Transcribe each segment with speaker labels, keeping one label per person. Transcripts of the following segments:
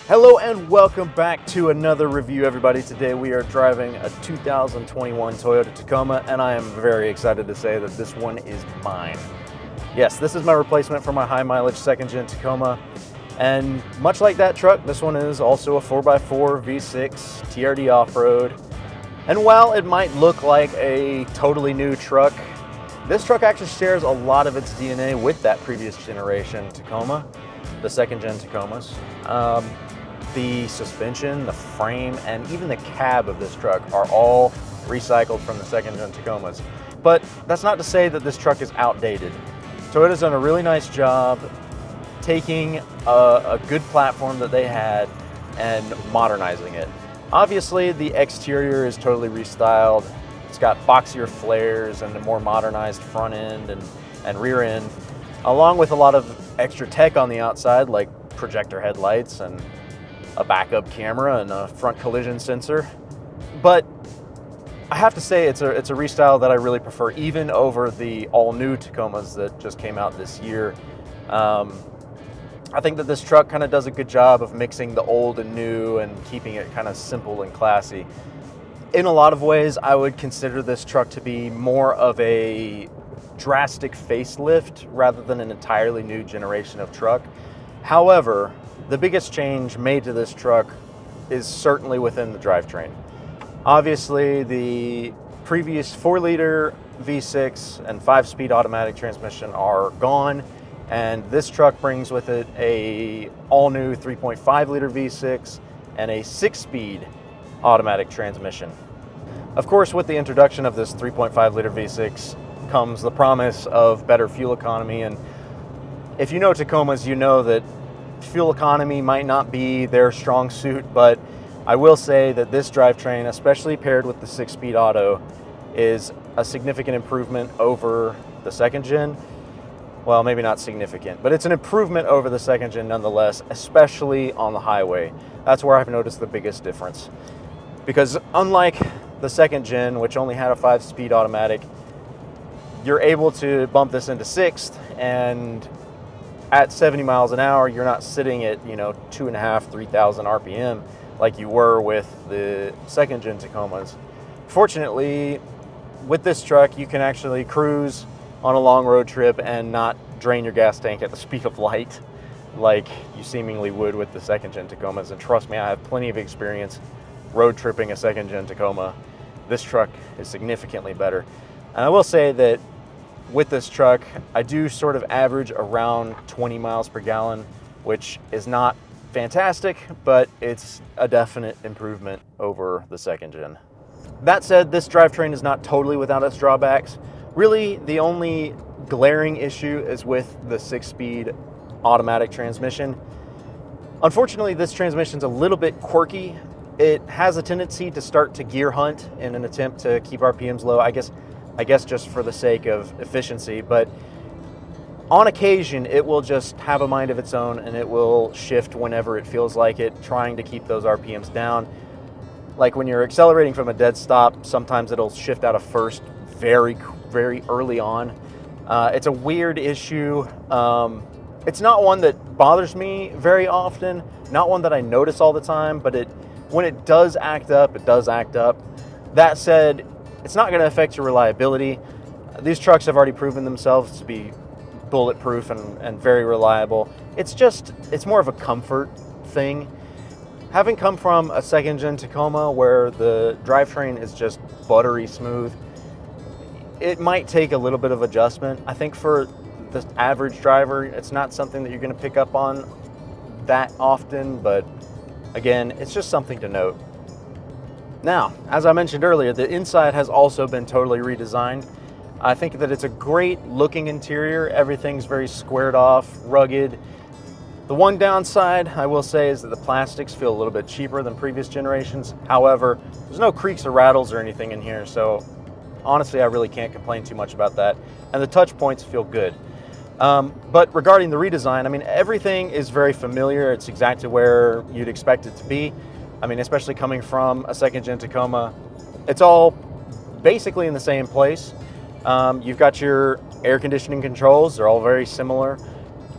Speaker 1: Hello and welcome back to another review, everybody. Today we are driving a 2021 Toyota Tacoma, and I am very excited to say that this one is mine. Yes, this is my replacement for my high mileage second gen Tacoma, and much like that truck, this one is also a 4x4 V6 TRD Off-Road. And while it might look like a totally new truck, this truck actually shares a lot of its DNA with that previous generation Tacoma, the second gen Tacomas. The suspension, the frame, and even the cab of this truck are all recycled from the second gen Tacomas. But that's not to say that this truck is outdated. Toyota's done a really nice job taking a good platform that they had and modernizing it. Obviously, the exterior is totally restyled. It's got boxier flares and a more modernized front end and rear end, along with a lot of extra tech on the outside, like projector headlights and a backup camera and a front collision sensor. But I have to say it's a restyle that I really prefer, even over the all-new Tacomas that just came out this year. I think that this truck kind of does a good job of mixing the old and new and keeping it kind of simple and classy. In a lot of ways, I would consider this truck to be more of a drastic facelift rather than an entirely new generation of truck. However, the biggest change made to this truck is certainly within the drivetrain. Obviously, the previous 4-liter V6 and 5-speed automatic transmission are gone, and this truck brings with it a all-new 3.5-liter V6 and a 6-speed automatic transmission. Of course, with the introduction of this 3.5-liter V6 comes the promise of better fuel economy, and if you know Tacomas, you know that fuel economy might not be their strong suit, but I will say that this drivetrain, especially paired with the 6-speed auto, is a significant improvement over the second gen. Well, maybe not significant, but it's an improvement over the second gen nonetheless, especially on the highway. That's where I've noticed the biggest difference. Because unlike the second gen, which only had a 5-speed automatic, you're able to bump this into 6th, and at 70 miles an hour, you're not sitting at, 2,500, 3,000 RPM like you were with the second gen Tacomas. Fortunately, with this truck, you can actually cruise on a long road trip and not drain your gas tank at the speed of light like you seemingly would with the second gen Tacomas. And trust me, I have plenty of experience road tripping a second gen Tacoma. This truck is significantly better. And I will say that with this truck, I do sort of average around 20 miles per gallon, which is not fantastic, but it's a definite improvement over the second gen. That said, this drivetrain is not totally without its drawbacks. Really, the only glaring issue is with the 6-speed automatic transmission. Unfortunately, this transmission's a little bit quirky. It has a tendency to start to gear hunt in an attempt to keep RPMs low. I guess just for the sake of efficiency, but on occasion it will just have a mind of its own and it will shift whenever it feels like it, trying to keep those RPMs down. Like when you're accelerating from a dead stop, sometimes it'll shift out of first very, very early on. It's a weird issue. It's not one that bothers me very often, not one that I notice all the time, but when it does act up, it does act up. That said, it's not going to affect your reliability. These trucks have already proven themselves to be bulletproof and very reliable. It's more of a comfort thing. Having come from a second gen Tacoma where the drivetrain is just buttery smooth, it might take a little bit of adjustment. I think for the average driver, it's not something that you're going to pick up on that often, but again, it's just something to note. Now, as I mentioned earlier, the inside has also been totally redesigned. I think that it's a great looking interior. Everything's very squared off, rugged. The one downside, I will say, is that the plastics feel a little bit cheaper than previous generations. However, there's no creaks or rattles or anything in here, so honestly, I really can't complain too much about that. And the touch points feel good. But regarding the redesign, I mean, everything is very familiar. It's exactly where you'd expect it to be. I mean, especially coming from a second-gen Tacoma, it's all basically in the same place. You've got your air conditioning controls. They're all very similar.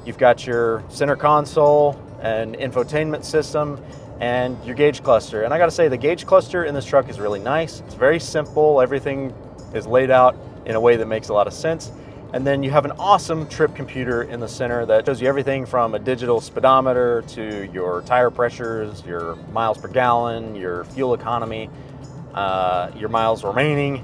Speaker 1: You've got your center console and infotainment system and your gauge cluster. And I gotta say, the gauge cluster in this truck is really nice. It's very simple. Everything is laid out in a way that makes a lot of sense. And then you have an awesome trip computer in the center that shows you everything from a digital speedometer to your tire pressures, your miles per gallon, your fuel economy, your miles remaining.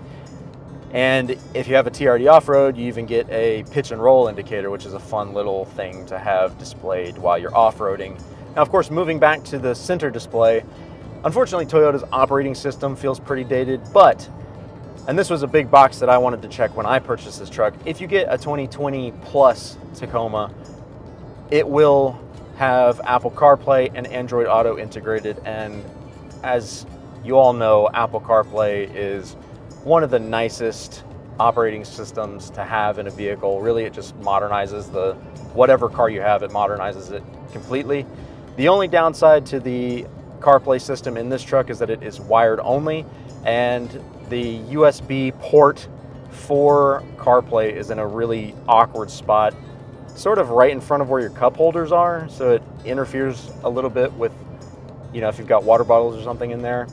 Speaker 1: And if you have a TRD Off-Road, you even get a pitch and roll indicator, which is a fun little thing to have displayed while you're off-roading. Now, of course, moving back to the center display, unfortunately, Toyota's operating system feels pretty dated, but, and this was a big box that I wanted to check when I purchased this truck, if you get a 2020 Plus Tacoma, it will have Apple CarPlay and Android Auto integrated. And as you all know, Apple CarPlay is one of the nicest operating systems to have in a vehicle. Really, it just modernizes whatever car you have, it modernizes it completely. The only downside to the CarPlay system in this truck is that it is wired only, and the USB port for CarPlay is in a really awkward spot, sort of right in front of where your cup holders are, so it interferes a little bit with, if you've got water bottles or something in there.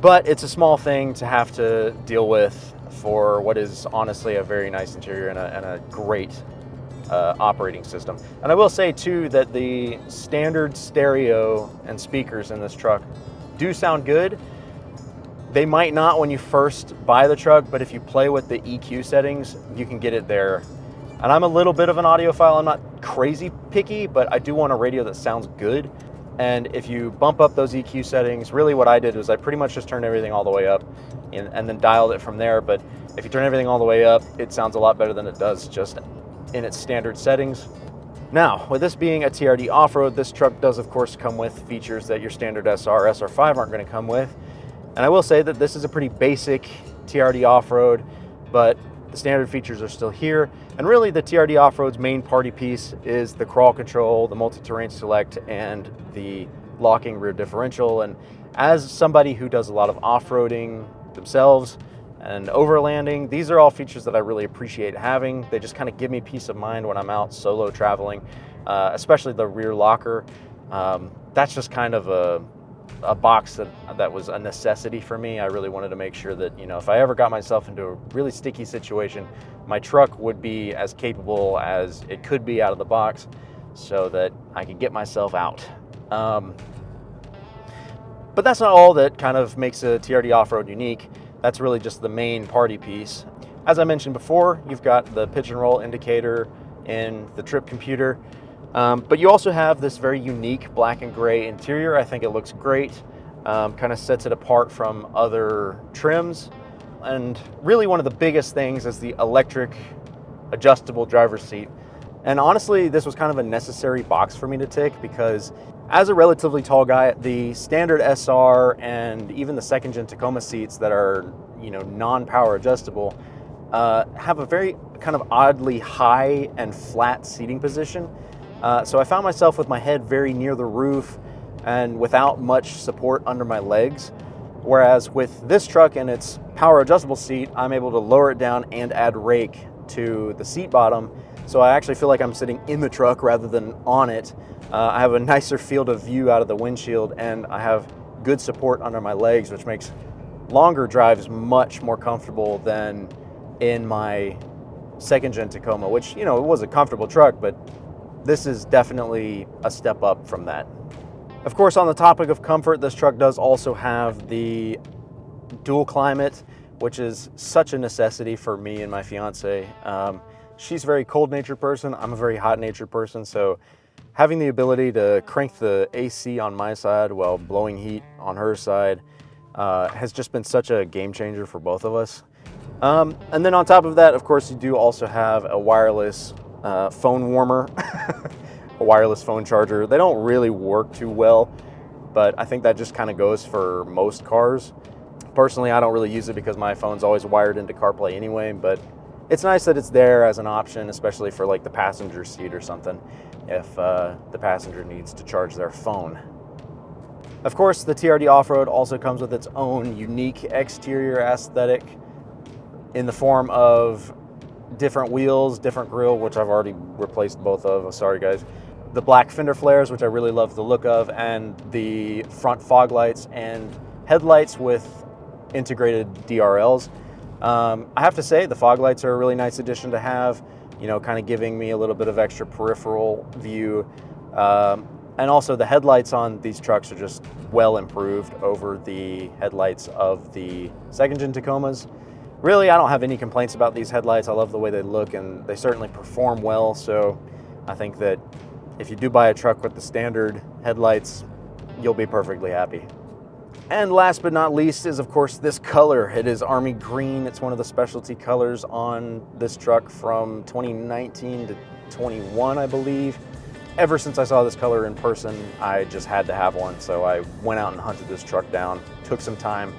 Speaker 1: But it's a small thing to have to deal with for what is honestly a very nice interior and a great operating system. And I will say too that the standard stereo and speakers in this truck do sound good. They might not when you first buy the truck, but if you play with the EQ settings, you can get it there. And I'm a little bit of an audiophile. I'm not crazy picky, but I do want a radio that sounds good. And if you bump up those EQ settings, really what I did was I pretty much just turned everything all the way up and then dialed it from there. But if you turn everything all the way up, it sounds a lot better than it does just in its standard settings. Now, with this being a TRD Off-Road, this truck does of course come with features that your standard SR, SR5 aren't going to come with. And I will say that this is a pretty basic TRD Off-Road, but the standard features are still here. And really the TRD Off-Road's main party piece is the crawl control, the multi-terrain select, and the locking rear differential. And as somebody who does a lot of off-roading themselves and overlanding, these are all features that I really appreciate having. They just kind of give me peace of mind when I'm out solo traveling, especially the rear locker. That's just kind of a box that was a necessity for me. I really wanted to make sure that, if I ever got myself into a really sticky situation, my truck would be as capable as it could be out of the box so that I could get myself out. But that's not all that kind of makes a TRD Off-Road unique. That's really just the main party piece. As I mentioned before, you've got the pitch and roll indicator in the trip computer. But you also have this very unique black and gray interior. I think it looks great, kind of sets it apart from other trims. And really one of the biggest things is the electric adjustable driver's seat. And honestly, this was kind of a necessary box for me to tick because as a relatively tall guy, the standard SR and even the second gen Tacoma seats that are, non-power adjustable, have a very kind of oddly high and flat seating position. So I found myself with my head very near the roof and without much support under my legs. Whereas with this truck and its power adjustable seat, I'm able to lower it down and add rake to the seat bottom. So I actually feel like I'm sitting in the truck rather than on it. I have a nicer field of view out of the windshield, and I have good support under my legs, which makes longer drives much more comfortable than in my second gen Tacoma, which, it was a comfortable truck, but this is definitely a step up from that. Of course, on the topic of comfort, this truck does also have the dual climate, which is such a necessity for me and my fiance. She's a very cold-natured person. I'm a very hot-natured person, so having the ability to crank the AC on my side while blowing heat on her side has just been such a game changer for both of us. And then on top of that, of course, you do also have a wireless phone warmer, a wireless phone charger. They don't really work too well, but I think that just kind of goes for most cars. Personally, I don't really use it because my phone's always wired into CarPlay anyway, but it's nice that it's there as an option, especially for like the passenger seat or something, if the passenger needs to charge their phone. Of course, the TRD Off-Road also comes with its own unique exterior aesthetic in the form of different wheels, different grille, which I've already replaced both of, sorry guys. The black fender flares, which I really love the look of, and the front fog lights and headlights with integrated DRLs. I have to say the fog lights are a really nice addition to have, you know, kind of giving me a little bit of extra peripheral view. And also the headlights on these trucks are just well improved over the headlights of the second-gen Tacomas. Really, I don't have any complaints about these headlights. I love the way they look, and they certainly perform well. So I think that if you do buy a truck with the standard headlights, you'll be perfectly happy. And last but not least is, of course, this color. It is Army Green. It's one of the specialty colors on this truck from 2019 to 21, I believe. Ever since I saw this color in person, I just had to have one. So I went out and hunted this truck down. Took some time.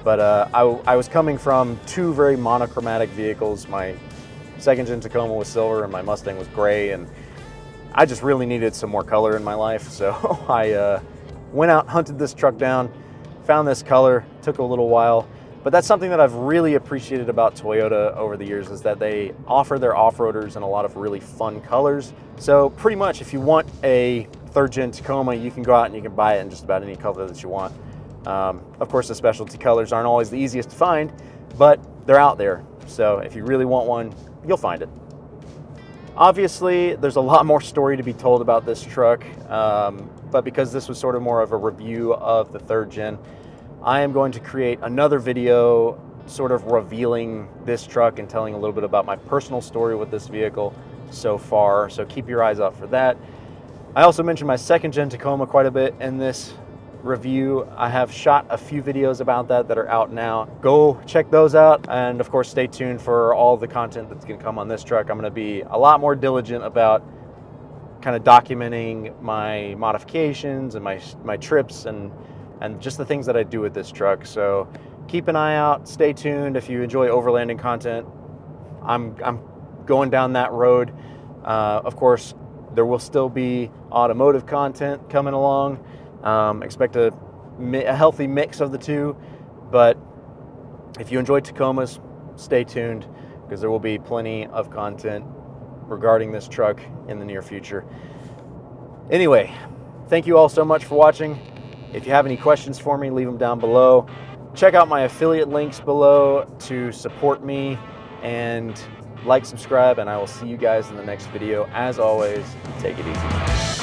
Speaker 1: But I was coming from two very monochromatic vehicles. My second-gen Tacoma was silver and my Mustang was gray. And I just really needed some more color in my life. So I went out, hunted this truck down, found this color. Took a little while. But that's something that I've really appreciated about Toyota over the years, is that they offer their off-roaders in a lot of really fun colors. So pretty much if you want a third-gen Tacoma, you can go out and you can buy it in just about any color that you want. Of course, the specialty colors aren't always the easiest to find, but they're out there. So if you really want one, you'll find it. Obviously, there's a lot more story to be told about this truck, but because this was sort of more of a review of the third gen, I am going to create another video sort of revealing this truck and telling a little bit about my personal story with this vehicle so far. So keep your eyes out for that. I also mentioned my second gen Tacoma quite a bit in this review. I have shot a few videos about that are out now. Go check those out. And of course, stay tuned for all the content that's going to come on this truck. I'm going to be a lot more diligent about kind of documenting my modifications and my trips and just the things that I do with this truck. So keep an eye out, stay tuned. If you enjoy overlanding content, I'm going down that road. Of course, there will still be automotive content coming along. Expect a healthy mix of the two, but if you enjoy Tacomas, stay tuned, because there will be plenty of content regarding this truck in the near future. Anyway, thank you all so much for watching. If you have any questions for me, leave them down below. Check out my affiliate links below to support me, and like, subscribe, and I will see you guys in the next video. As always, take it easy.